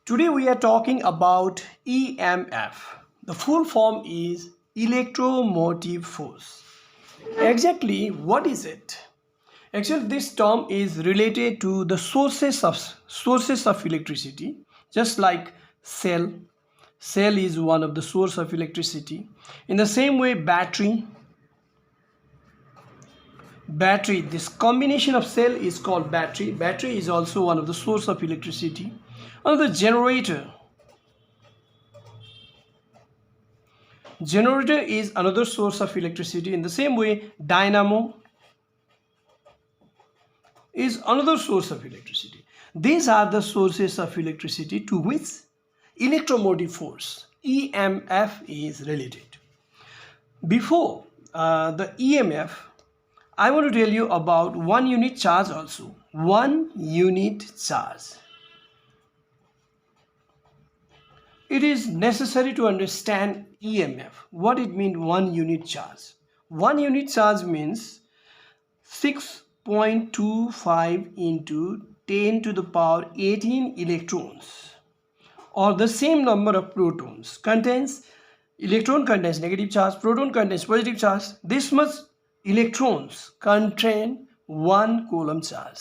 Today we are talking about EMF. The full form is electromotive force. Exactly what is it? Actually, this term is related to the sources of electricity, just like cell. Cell is one of the source of electricity. In the same way, battery, this combination of cell is called battery is also one of the source of electricity. Another generator is another source of electricity. In the same way, dynamo is another source of electricity. These are the sources of electricity to which electromotive force EMF is related. Before the EMF, I want to tell you about one unit charge also. One unit charge. It is necessary to understand EMF. What it means, one unit charge. One unit charge means 6.25 into 10 to the power 18 electrons, or the same number of protons. Electron contains negative charge, proton contains positive charge. This much electrons contain 1 coulomb charge,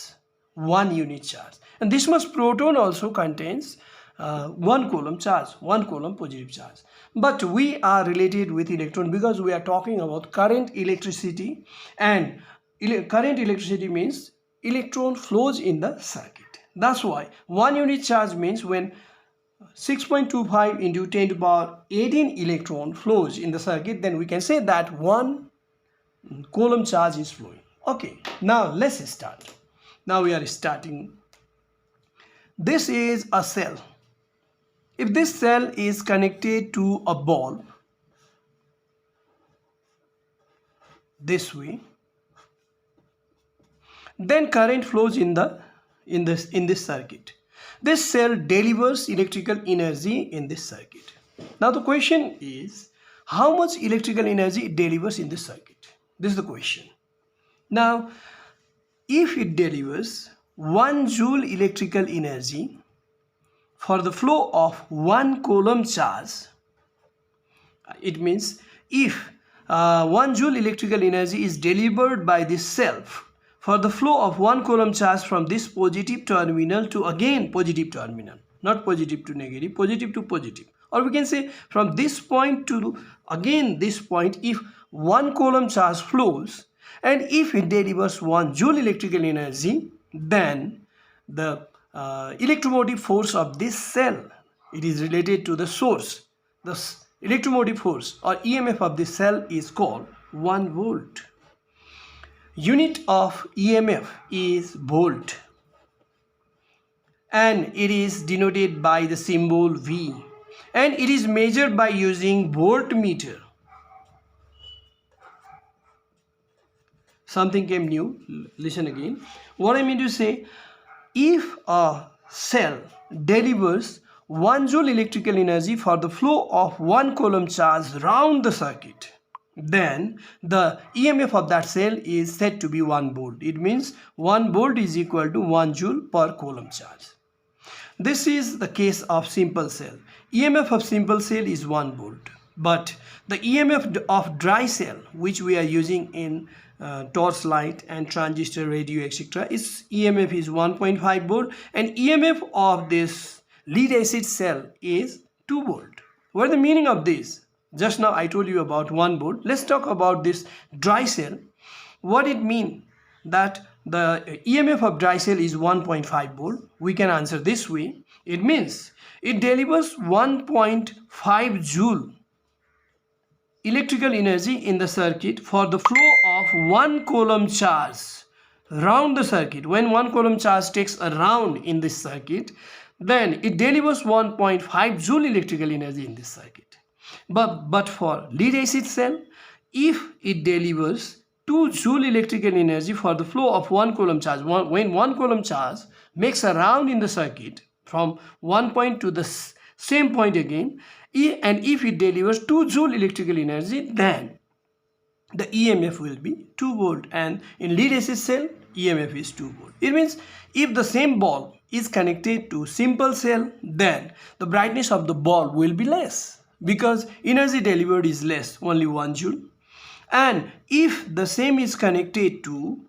1 unit charge, and this much proton also contains 1 coulomb charge, 1 coulomb positive charge. But we are related with electron because we are talking about current electricity, and current electricity means electron flows in the circuit. That's why 1 unit charge means when 6.25 into 10 to the power 18 electron flows in the circuit, then we can say that 1 coulomb charge is flowing. Okay, now let's start. Now we are starting. This is a cell. If this cell is connected to a bulb this way, then current flows in this circuit. This cell delivers electrical energy in this circuit. Now the question is, how much electrical energy it delivers in this circuit? This is the question. Now, if it delivers 1 joule electrical energy for the flow of 1 coulomb charge, it means if 1 joule electrical energy is delivered by this cell for the flow of 1 coulomb charge from this positive terminal to again positive terminal, not positive to negative, positive to positive, or we can say from this point to again this point, if 1 coulomb charge flows and if it delivers 1 joule electrical energy, then the electromotive force of this cell, it is related to the source. The electromotive force or EMF of this cell is called 1 volt. Unit of EMF is volt, and it is denoted by the symbol V, and it is measured by using voltmeter. Something came new. Listen again. What I mean to say, if a cell delivers 1 joule electrical energy for the flow of 1 coulomb charge round the circuit, then the EMF of that cell is said to be 1 volt. It means 1 volt is equal to 1 joule per coulomb charge. This is the case of simple cell. EMF of simple cell is 1 volt. But the EMF of dry cell, which we are using in torchlight and transistor, radio, etc., its EMF is 1.5 volt, and EMF of this lead acid cell is 2 volt. What is the meaning of this? Just now I told you about 1 volt. Let's talk about this dry cell. What it means that the EMF of dry cell is 1.5 volt. We can answer this way. It means it delivers 1.5 joule electrical energy in the circuit for the flow of 1 coulomb charge round the circuit. When 1 coulomb charge takes a round in this circuit, then it delivers 1.5 joule electrical energy in this circuit. But for lead acid cell, if it delivers 2 joule electrical energy for the flow of 1 coulomb charge, when 1 coulomb charge makes a round in the circuit from one point to the same point again, and if it delivers 2 joule electrical energy, then the EMF will be 2 volt, and in lead acid cell EMF is 2 volt. It means if the same bulb is connected to simple cell, then the brightness of the bulb will be less because energy delivered is less, only 1 joule. And if the same is connected to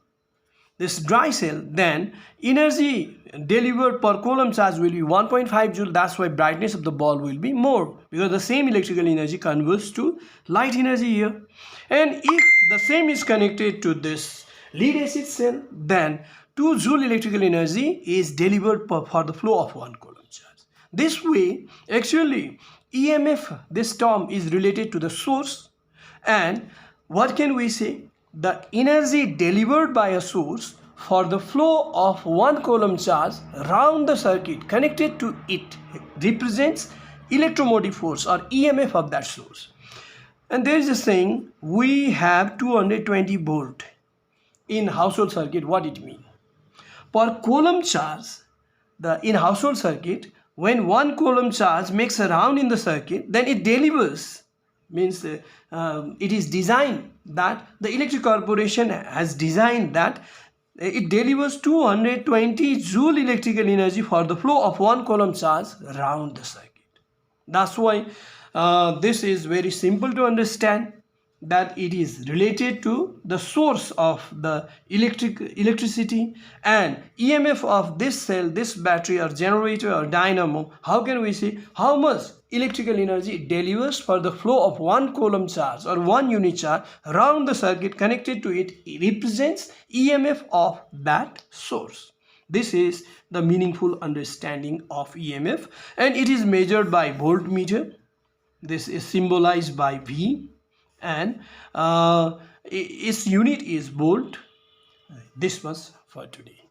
this dry cell, then energy delivered per coulomb charge will be 1.5 joule. That's why brightness of the bulb will be more, because the same electrical energy converts to light energy here. And if the same is connected to this lead acid cell, then 2 joule electrical energy is delivered for the flow of 1 coulomb charge. This way, actually, EMF, this term is related to the source, and what can we say? The energy delivered by a source for the flow of 1 coulomb charge round the circuit connected to it represents electromotive force or EMF of that source. And there is a saying, we have 220 volt in household circuit. What it means? Per coulomb charge, in household circuit, when 1 coulomb charge makes a round in the circuit, then it delivers, means it is designed that the electric corporation has designed that it delivers 220 joule electrical energy for the flow of 1 coulomb charge around the circuit. That's why this is very simple to understand, that it is related to the source of the electricity and EMF of this cell, this battery or generator or dynamo. How can we see how much electrical energy it delivers for the flow of 1 coulomb charge or 1 unit charge around the circuit connected to it? It represents EMF of that source. This is the meaningful understanding of EMF, and it is measured by voltmeter. This is symbolized by V, and its unit is volt. This much for today.